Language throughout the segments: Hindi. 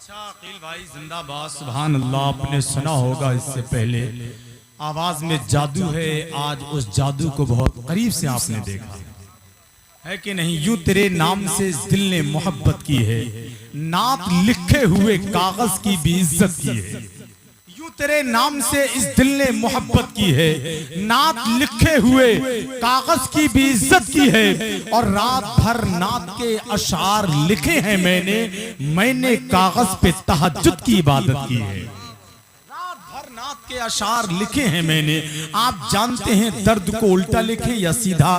अच्छा अकील भाई जिंदाबाद, सुभान अल्लाह। आपने सुना होगा इससे पहले आवाज में जादू है, आज उस जादू को बहुत करीब से आपने देखा है कि नहीं। यूं तेरे नाम से इस दिल ने मोहब्बत की है, नात लिखे हुए कागज की भी इज्जत की है। यूं तेरे नाम से इस दिल ने मोहब्बत की है, नात लिखे हुए कागज की भी इज्जत की है। और रात भर नात के अशार लिखे हैं मैंने कागज पे तहज्जुद की इबादत की है। नात के अशार लिखे हैं मैंने। आप जानते हैं दर्द को उल्टा लिखे या सीधा,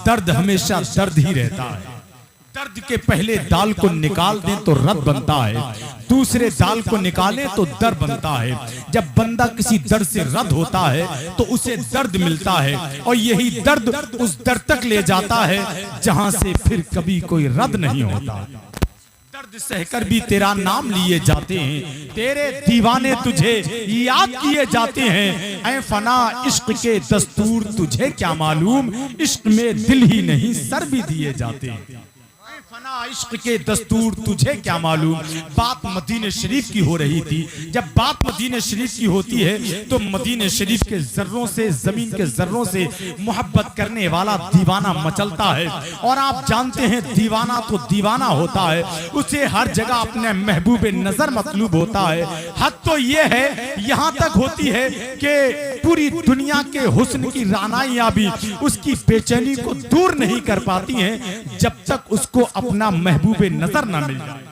दर्द हमेशा दर्द ही रहता है। दर्द के पहले दाल को निकाल दें तो रद बनता है, दूसरे दाल को निकालें तो दर्द बनता है। जब बंदा किसी दर्द से रद होता है तो उसे दर्द मिलता है, और यही दर्द उस दर्द तक ले जाता है जहां से फिर कभी कोई रद नहीं होता। दर्द सहकर भी तेरा नाम लिए जाते हैं, तेरे दीवाने तुझे याद किए जाते हैं। ऐ फना इश्क के दस्तूर तुझे क्या मालूम, इश्क में दिल ही नहीं सर भी दिए जाते हैं। फना इश्क के दस्तूर तुझे क्या मालूम। बात मदीने शरीफ की हो रही थी। जब बात मदीने शरीफ की होती है तो मदीने शरीफ के जर्रों से, जमीन के जर्रों से मोहब्बत करने वाला दीवाना मचलता है। और आप जानते हैं दीवाना तो दीवाना होता है, उसे हर जगह अपने महबूब नजर मतलूब होता है। हद तो ये है, यहाँ तक होती है कि पूरी दुनिया के हुस्न की रानाइयां भी उसकी बेचैनी को दूर नहीं कर पाती हैं जब तक उसको अपना महबूबे नजर ना मिल जाए।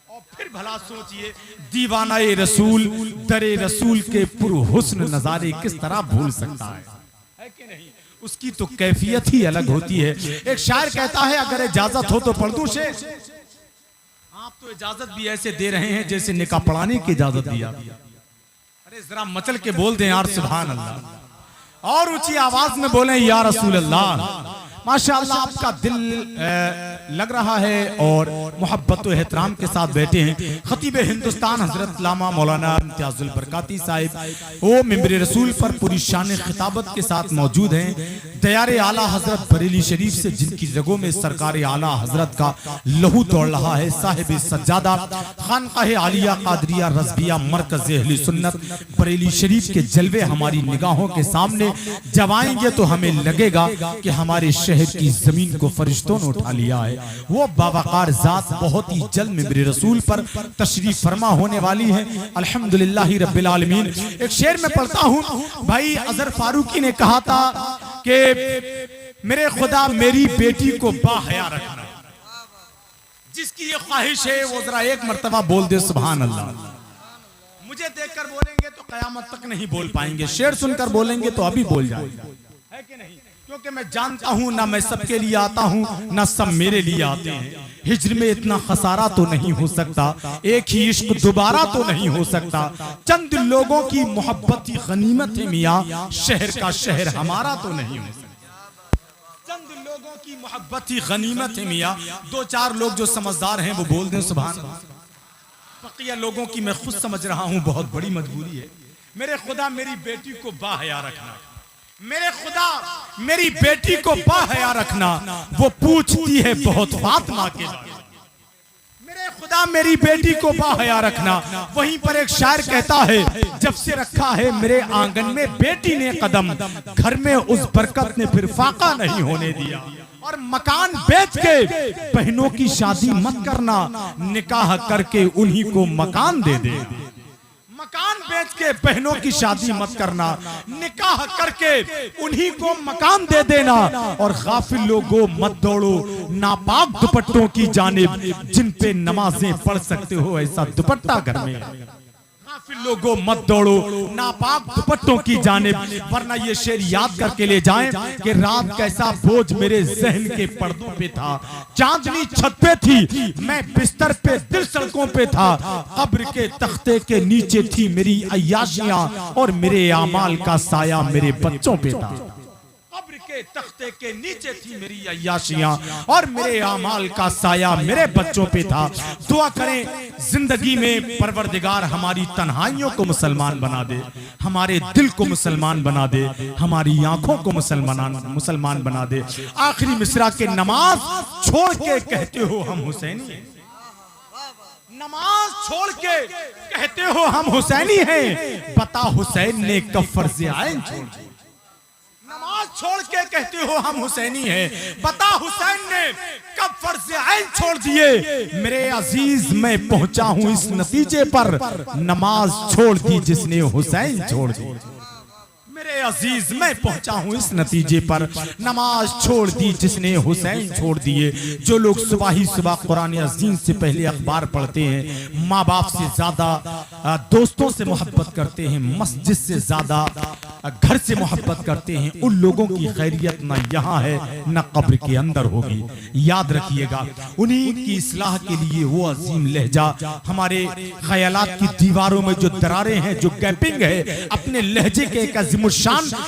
और फिर भला सोचिए, दीवाना रसूल दरे रसूल के पुर हुस्न नजारे किस तरह भूल सकता है कि नहीं। उसकी तो कैफियत ही अलग होती है। एक शायर कहता है, अगर इजाजत हो तो पढ़ दूं शेर। आप तो इजाजत भी ऐसे दे रहे हैं जैसे निकाह पढ़ाने की इजाजत दिया। अरे जरा मचल के बोल दें यार सुभान अल्लाह, और ऊंची आवाज में बोलें या रसूल अल्लाह। माशाअल्लाह आपका दिल लग रहा है और मोहब्बत व एहतराम के साथ बैठे हैं। खतीब हिंदुस्तान हजरत लामा मौलाना इम्तियाजुल बरकाती साहिब वो मिंबर रसूल पर पूरी शान खिताबत के साथ मौजूद हैं। दयारे आला हजरत बरेली शरीफ से जिनकी रगों में सरकार आला हजरत का लहू दौड़ रहा है, साहिब सज्जादा खानकाह आलिया कादरिया रज़बिया मरकज़ अहले सुन्नत बरेली शरीफ के जलवे हमारी निगाहों के सामने जब आएंगे तो हमें लगेगा कि हमारे शहर की जमीन को फरिश्तों ने उठा लिया है। वो बावकार जात बहुत ही जल्द मिंबर रसूल पर तशरीफ फरमा होने वाली है अल्हम्दुलिल्लाह रब्बिल आलमीन। एक शेर में पढ़ता हूँ, भाई अजहर फारूकी ने कहा था कि मेरे खुदा मेरी बेटी को बाहया रखना। जिसकी ये ख्वाहिश है वो जरा एक मर्तबा बोल दे सुभान अल्लाह। मुझे देखकर बोलेंगे तो कयामत तक नहीं बोल पाएंगे, शेर सुनकर बोलेंगे तो अभी बोल जाएंगे, है कि नहीं। क्योंकि मैं जानता हूं ना मैं सबके लिए आता हूं ना सब मेरे लिए आते हैं। हिज्र में इतना खसारा तो नहीं हो सकता, एक ही इश्क दोबारा तो नहीं हो सकता। चंद लोगों की मोहब्बत की गनीमत है मियां, शहर का शहर हमारा तो नहीं हो सकता। चंद लोगों की मोहब्बत की गनीमत है मियां, दो चार लोग जो समझदार हैं वो बोल दें सुभान अल्लाह। बकिया लोगों की मैं खुद समझ रहा हूं बहुत बड़ी मजबूरी है। मेरे खुदा मेरी बेटी को बाहया रखना, मेरे खुदा मेरी बेटी को बाहया रखना। वो पूछती है बहुत फातिमा के बारे में। मेरे खुदा मेरी बेटी को बाहया रखना। वहीं पर एक शायर कहता है, जब से रखा है मेरे आंगन में बेटी ने कदम, घर में उस बरकत ने फिर फाका नहीं होने दिया। और मकान बेच के बहनों की शादी मत करना, निकाह करके उन्हीं को मकान दे दे। मकान बेच के बहनों की शादी मत करना, निकाह करके उन्हीं को मकान दे देना। और गाफिल लोगों मत दौड़ो नापाक दुपट्टों की जानिब, जिन पे नमाजें पढ़ सकते हो ऐसा दुपट्टा घर में। गाफिल लोगों मत दौड़ो नापाक दुपट्टों की जानिब, वरना ये शेर याद करके ले जाएं कि रात कैसा बोझ मेरे जहन के पर्दों पे था। चांदनी छत पे थी, मैं बिस्तर पे, दिल सड़कों पे था। कब्र के तख्ते के नीचे थी मेरी अय्याशियां, और मेरे आमाल का साया मेरे बच्चों पे था। कब्र के तख्ते के नीचे थी मेरी अय्याशियां, और मेरे आमाल का साया मेरे बच्चों पे था। दुआ करें जिंदगी में परवरदिगार हमारी तन्हाइयों को मुसलमान बना दे, हमारे दिल को मुसलमान बना दे, हमारी आंखों को मुसलमान बना दे। आखिरी मिसरा के नमाज छोड़ के कहते हो हम हुसैनी, नमाज छोड़ के कहते हो हम हुसैनी हैं, बता हुसैन ने कब फर्ज आइन छोड़ दी। नमाज छोड़ के कहते हो हम हुसैनी हैं, बता हुसैन ने कब फर्ज आइन छोड़ दिए। मेरे अजीज मैं पहुंचा हूं इस नतीजे पर, नमाज छोड़ दी जिसने हुसैन छोड़ दी। मेरे अजीज मैं पहुंचा हूं इस नतीजे पर, नमाज छोड़ दी जिसने हुसैन छोड़ दिए। जो लोग सुबह ही सुबह कुरान अजीम से पहले अखबार पढ़ते हैं, माँ बाप से ज्यादा दोस्तों से मोहब्बत करते हैं, मस्जिद से ज्यादा घर से मोहब्बत करते हैं, उन लोगों की खैरियत न यहाँ है न कब्र के अंदर होगी। याद रखिएगा, उन्हीं की इस्लाह के लिए वो अजीम लहजा हमारे ख्यालात की दीवारों में जो दरारें हैं, जो गैपिंग है, अपने लहजे के एक अजीमुशान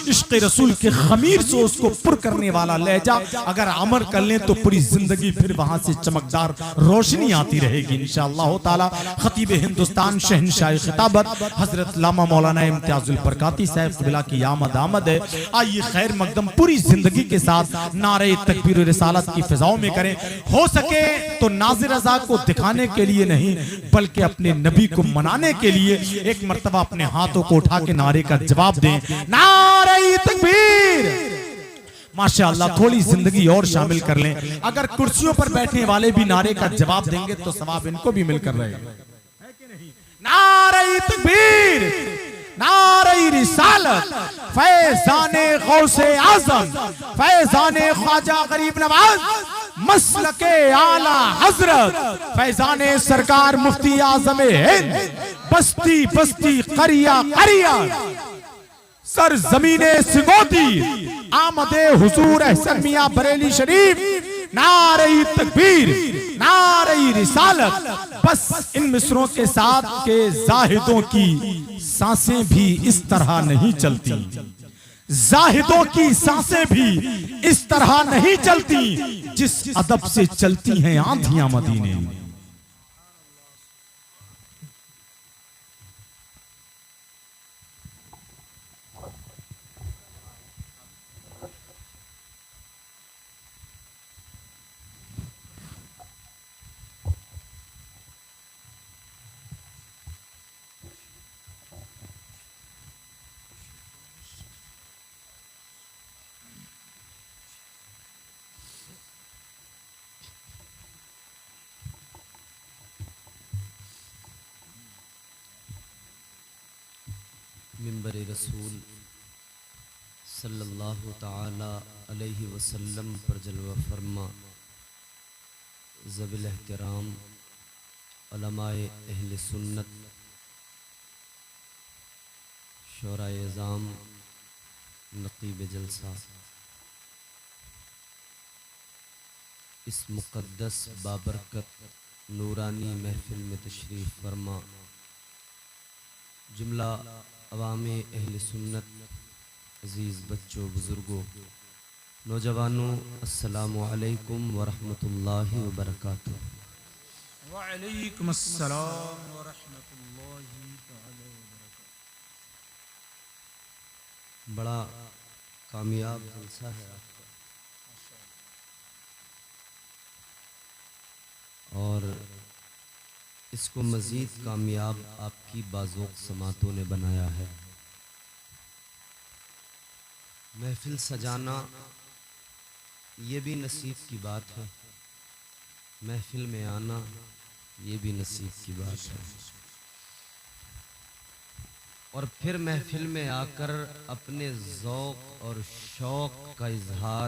इश्क़ रसूल के खमीर से उसको पुर करने वाला लहजा अगर अमर कर लें तो पूरी जिंदगी फिर वहां से चमकदार रोशनी आती रहेगी इंशाअल्लाह ताला। खतीब हिंदुस्तान शहनशाह खिताबत हजरत लामा मौलाना इम्तियाजुल बरकाती साहब क़िबला की आमद आमद है। आइए खैर मकदम पूरी जिंदगी के साथ नारे तकबीर और रिसालत की फिजाओं में करें। हो सके तो नाज़िर रज़ा को दिखाने के लिए नहीं बल्कि अपने नबी को मनाने के लिए एक मर्तबा अपने हाथों को उठा के नारे का जवाब दें, नारे तकबीर। माशाअल्लाह, थोड़ी जिंदगी और शामिल कर लें। अगर कुर्सियों पर बैठने वाले भी नारे का जवाब देंगे तो सवाब इनको भी मिलकर रहेगा। नारे तकबीर, नारे रिसालत, फैज़ाने गौसे आज़म, फैज़ाने ख्वाजा गरीब नवाज, मसलके आला हजरत, फैज़ाने सरकार मुफ्ती आज़म हिंद, बस्ती बस्ती करिया करिया, सर जमीने सिगोती, आमदे हुजूर अहसन मियां बरेली शरीफ, नारे तकबीर, नारे रिसालत। बस इन मिसरों के साथ के जाहिदों की सांसें भी इस तरह नहीं चलती, जाहिदों की सांसें भी इस तरह नहीं चलती जिस अदब से चलती हैं आंधियां मदीने। मिंबर रसूल सल्लल्लाहु ताला अलैहि वसल्लम पर जलवा फरमा ज़बिल एहतराम उलमाए अहले सुन्नत, शोराए ज़ाम, नक़ीब जलसा, इस मुक़द्दस बाबरकत नूरानी महफिल में तशरीफ़ फरमा। जुमला अवामे अहले सुन्नत, अज़ीज़ बच्चों, बुज़ुर्गों, नौजवानों, अस्सलामु अलैकुम वरहमतुल्लाहि वबरकातुहू। वालेकुम अस्सलाम वरहमतुल्लाहि तआला वबरकातुहू। बड़ा कामयाब जलसा है आपका, और इसको मज़ीद कामयाब आपकी बाज़ोक़ समातों ने बनाया है। महफिल सजाना ये भी नसीब की बात है, महफिल में आना ये भी नसीब की बात है, और फिर महफिल में आकर अपने ज़ौक़ और शौक़ का इजहार